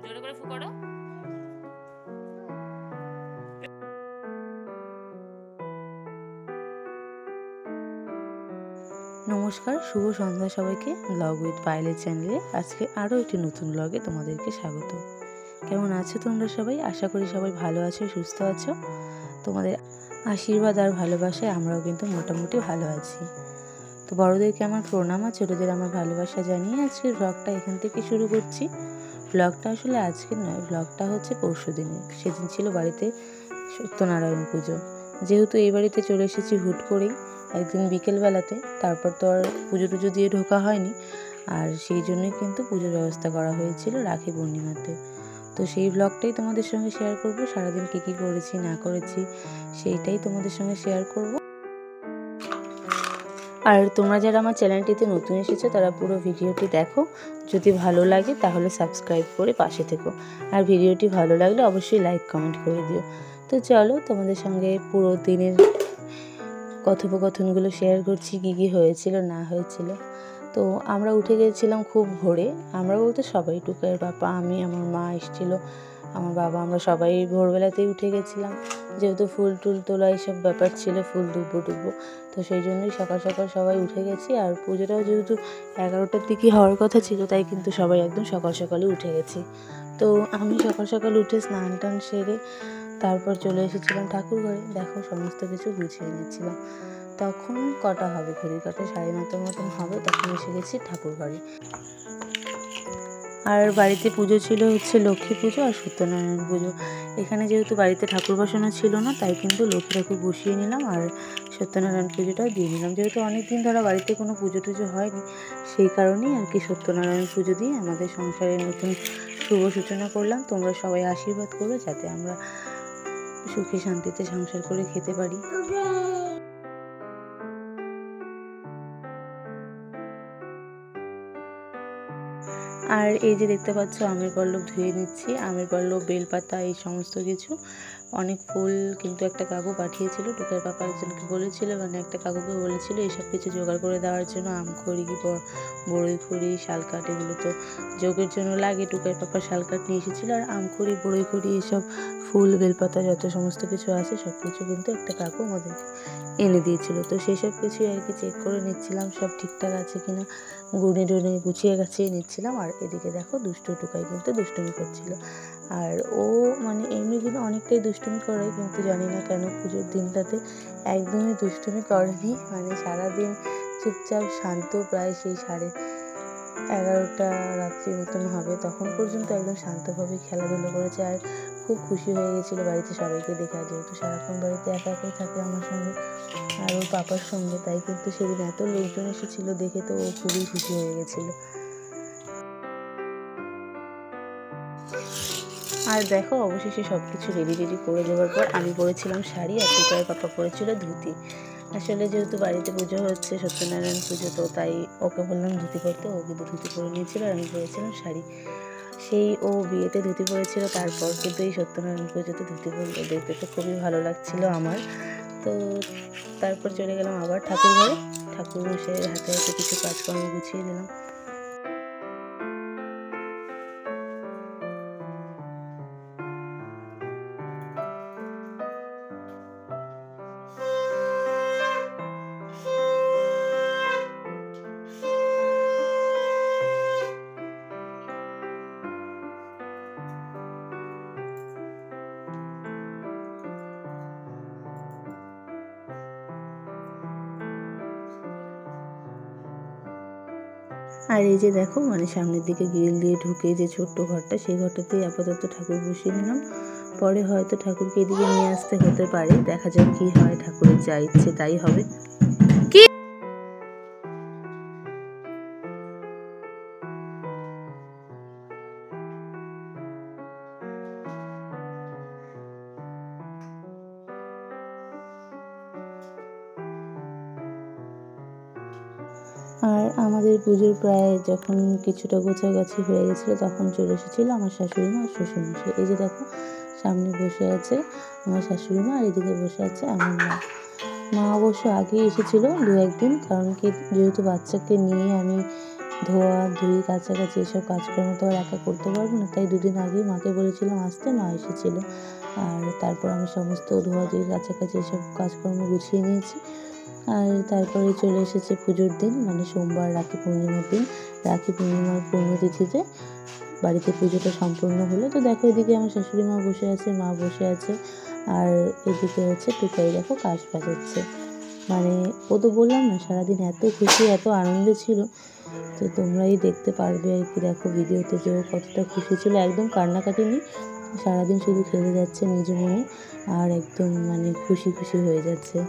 জোরে করে ফু করো। নমস্কার, শুভ সন্ধ্যা সবাইকে। ব্লগ উইথ পায়েলের চ্যানেলে আজকে আরও একটি নতুন ব্লগে তোমাদেরকে স্বাগত। কেমন আছো তোমরা সবাই? আশা করি সবাই ভালো আছো, সুস্থ আছো। তোমাদের আশীর্বাদ আর ভালোবাসায় আমরাও কিন্তু মোটামুটি ভালো আছি। তো বড়োদেরকে আমার প্রণাম আর ছোটোদের আমার ভালোবাসা জানিয়ে আজকের ব্লগটা এখান থেকে শুরু করছি। ব্লগটা আসলে আজকের নয়, ব্লগটা হচ্ছে পরশু দিনের। সেদিন ছিল বাড়িতে সত্যনারায়ণ পুজো। যেহেতু এই বাড়িতে চলে এসেছি হুট করেই একদিন বিকেলবেলাতে, তারপর তো আর পুজো টুজো দিয়ে ঢোকা হয়নি, আর সেই জন্যই কিন্তু পুজোর ব্যবস্থা করা হয়েছিল রাখি পূর্ণিমাতে। তো সেই ব্লগটাই তোমাদের সঙ্গে শেয়ার করব। সারাদিন কী কী করেছি না করেছি সেইটাই তোমাদের সঙ্গে শেয়ার করব। আর তোমরা যারা আমার চ্যানেলটিতে নতুন এসেছো তারা পুরো ভিডিওটি দেখো। যদি ভালো লাগে তাহলে সাবস্ক্রাইব করে পাশে থেকো, আর ভিডিওটি ভালো লাগলে অবশ্যই লাইক কমেন্ট করে দিও। তো চলো তোমাদের সঙ্গে পুরো দিনের কথোপকথনগুলো শেয়ার করছি, কী কী হয়েছিল না হয়েছিল। তো আমরা উঠে গেছিলাম খুব ভোরে। আমরা বলতে সবাই, টুকাইয়ের বাবা, আমি, আমার মা এসেছিলো, আমার বাবা, আমরা সবাই ভোরবেলাতেই উঠে গেছিলাম। যেহেতু ফুল টুল তোলা এইসব ব্যাপার ছিল, ফুল ডুববো, তো সেই জন্যই সকাল সকাল সবাই উঠে গেছি। আর পুজোটাও যেহেতু 11টার দিকে হওয়ার কথা ছিল, তাই কিন্তু সবাই একদম সকাল সকালে উঠে গেছি। তো আমি সকাল সকাল উঠে স্নান টান সেরে তারপর চলে এসেছিলাম ঠাকুর ঘরে। দেখো সমস্ত কিছু গুছিয়ে নিচ্ছিলাম। তখন কটা হবে, ঘড়ির কাটা 9:30 মতন হবে, তখন এসে গেছি ঠাকুর ঘরে। আর বাড়িতে পুজো ছিল হচ্ছে লক্ষ্মী পুজো আর সত্যনারায়ণ পুজো। এখানে যেহেতু বাড়িতে ঠাকুর বসানো ছিল না, তাই কিন্তু লক্ষ্মী ঠাকুর বসিয়ে নিলাম আর সত্যনারায়ণ পুজোটাও দিয়ে নিলাম। যেহেতু অনেক দিন ধরে বাড়িতে কোনো পুজো টুজো হয়নি, সেই কারণেই আর কি সত্যনারায়ণ পুজো দিয়ে আমাদের সংসারের নতুন শুভ সূচনা করলাম। তোমরা সবাই আশীর্বাদ করো যাতে আমরা সুখে শান্তিতে সংসার করে খেতে পারি। আর এই যে দেখতে পাচ্ছ আমের পল্লব ধুয়ে নিচ্ছি। আমের পল্লব, বেলপাতা, এই সমস্ত কিছু, অনেক ফুল কিন্তু একটা কাকু পাঠিয়েছিল। টুকের পাপা একজনকে বলেছিল, মানে একটা কাকুকে বলেছিল এইসব কিছু জোগাড় করে দেওয়ার জন্য। আমখড়ি, বড়ই খড়ি, শালকাঠ, এগুলো তো যোগের জন্য লাগে। টুকের পাপা শালকাঠ নিয়ে এসেছিলো, আর আমখড়ি, বড়ই খড়ি, এসব ফুল, বেলপাতা, যত সমস্ত কিছু আছে সব কিছু কিন্তু একটা কাকু আমাদেরকে এনে দিয়েছিল। তো সেই সব কিছুই আর কি চেক করে নিচ্ছিলাম, সব ঠিকঠাক আছে কিনা, গুনে টুনে গুছিয়ে গাছিয়ে নিচ্ছিলাম। আর এদিকে দেখো দুষ্টু টুকাই কিন্তু দুষ্টুমি করছিল। আর ও মানে এমনি দিনে অনেকটাই দুষ্টুমি করে, কিন্তু জানি না কেন পুজোর দিনটাতে একদমই দুষ্টুমি করেনি। মানে সারাদিন চুপচাপ শান্ত, প্রায় সেই 11:30 রাত্রি মতন হবে তখন পর্যন্ত একদম শান্তভাবে খেলাধুলো করেছে। আর খুব খুশি হয়ে গেছিলো বাড়িতে সবাইকে দেখে। আর যেহেতু সারাক্ষণ বাড়িতে একা একাই থাকে আমার সঙ্গে আর ওর পাপার সঙ্গে, তাই কিন্তু সেদিন এত লোকজন এসেছিলো দেখে তো ও খুবই খুশি হয়ে গেছিলো। আর দেখো অবশেষে সব কিছু রেডি করে দেওয়ার পর আমি পরেছিলাম শাড়ি, আর টুকাইয়ের পাপা পরেছিল ধুতি। আসলে যেহেতু বাড়িতে পুজো হচ্ছে, সত্যনারায়ণ পুজো, তো তাই ওকে বললাম ধুতি পরতে। ও কিন্তু ধুতি পরে নিয়েছিল আর আমি পরেছিলাম শাড়ি। সেই ও বিয়েতে ধুতি পরেছিল, তারপর কিন্তু এই সত্যনারায়ণ পুজোতে ধুতি পরলো, দেখতে তো খুবই ভালো লাগছিল আমার। তো তারপর চলে গেলাম আবার ঠাকুর ঘরে। ঠাকুর মশাইয়ের হাতে হাতে কিছু কাজকর্ম গুছিয়ে দিলাম। আর এই যে দেখো, মানে সামনের দিকে গ্রিল দিয়ে ঢুকে যে ছোট্ট ঘরটা, সেই ঘরটাতেই আপাতত ঠাকুর বসিয়ে নিলাম। পরে হয়তো ঠাকুরকে এদিকে নিয়ে আসতে হতে পারে, দেখা যাক কি হয়, ঠাকুরের যা ইচ্ছে তাই হবে। আর আমাদের পুজোর প্রায় যখন কিছুটা গোছাগাছি হয়ে গেছিলো, তখন চলে এসেছিলো আমার শাশুড়ি মা আর শ্বশুরমশাই। এই যে দেখো সামনে বসে আছে আমার শাশুড়ি মা, আর এদিকে বসে আছে আমার মা। মা অবশ্য আগেই এসেছিলো 2-1 দিন, কারণ কি যেহেতু বাচ্চাকে নিয়ে আমি ধোয়া ধুই কাছাকাছি এসব কাজকর্ম তো আর একা করতে পারবো না, তাই দুদিন আগেই মাকে বলেছিলাম আসতে, মা এসেছিল। আর তারপর আমি সমস্ত ধোয়াধুয়ি কাছাকাছি এসব কাজকর্ম গুছিয়ে নিয়েছি। আর তারপরে চলে এসেছে পুজোর দিন, মানে সোমবার রাখি পূর্ণিমার দিন। রাখি পূর্ণিমার পুণ্যতিথিতে বাড়িতে পুজোটা সম্পূর্ণ হলো। তো দেখো এদিকে আমার শাশুড়ি মা বসে আছে, মা বসে আছে, আর এদিকে হচ্ছে টুকাই দেখো কাশ বাজাচ্ছে। মানে ও তো বললাম না সারাদিন এত খুশি এত আনন্দে ছিল, তো তোমরাই দেখতে পারবে আর কি। দেখো ভিডিওতে যে ও কতটা খুশি ছিল, একদম কান্নাকাটি নেই, সারাদিন শুধু খেলে যাচ্ছে নিজ মনে, আর একদম মানে খুশি খুশি হয়ে যাচ্ছে।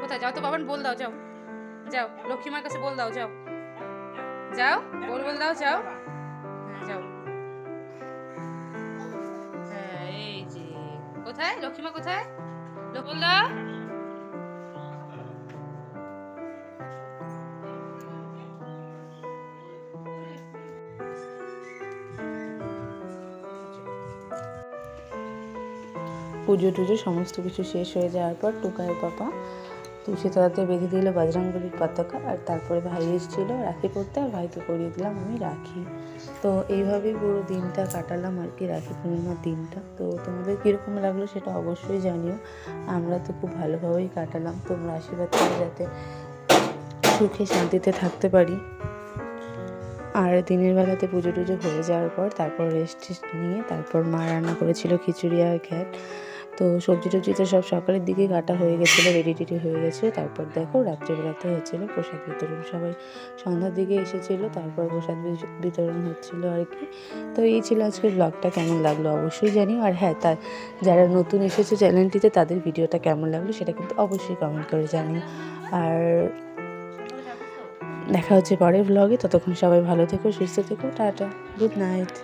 কোথায় যাও তো বাবান, বল দাও, যাও যাও লক্ষ্মীমার কাছে বল দাও, যাও যাও বল দাও, যাও হ্যাঁ যাও। হ্যাঁ এই যে কোথায় লক্ষ্মীমা, কোথায় বল দাও। পুজো টুজো সমস্ত কিছু শেষ হয়ে যাওয়ার পর টোকাইয়ের পাপা তুলসী তলাতে বেঁধে দিল বজরংবলীর পতাকা, আর তারপরে ভাই এসেছিলো রাখি পরতে, আর ভাইকে পরিয়ে দিলাম আমি রাখি। তো এইভাবেই পুরো দিনটা কাটালাম আর কি, রাখি পূর্ণিমার দিনটা। তো তোমাদের কীরকম লাগলো সেটা অবশ্যই জানিও। আমরা তো খুব ভালোভাবেই কাটালাম, তোমরা আশীর্বাদ করে যাতে সুখে শান্তিতে থাকতে পারি। আর দিনের বেলাতে পুজো টুজো হয়ে যাওয়ার পর তারপর রেস্ট নিয়ে তারপর মা রান্না করেছিল খিচুড়ি আর ঘ্যাট। তো সবজি টবজি তো সব সকালের দিকে কাটা হয়ে গেছিলো, রেডি টেডি হয়ে গেছিলো। তারপর দেখো রাত্রেবেলাতে হচ্ছিলো প্রসাদ বিতরণ, সবাই সন্ধ্যার দিকে এসেছিলো, তারপর প্রসাদ বিতরণ হচ্ছিলো আর কি। তো এই ছিল আজকের ব্লগটা, কেমন লাগলো অবশ্যই জানিও। আর হ্যাঁ, যারা নতুন এসেছে চ্যানেলটিতে তাদের ভিডিওটা কেমন লাগলো সেটা কিন্তু অবশ্যই কমেন্ট করে জানিও। আর দেখা হচ্ছে পরের ব্লগে, ততক্ষণ সবাই ভালো থেকো, সুস্থ থেকো, টাটা, গুড নাইট।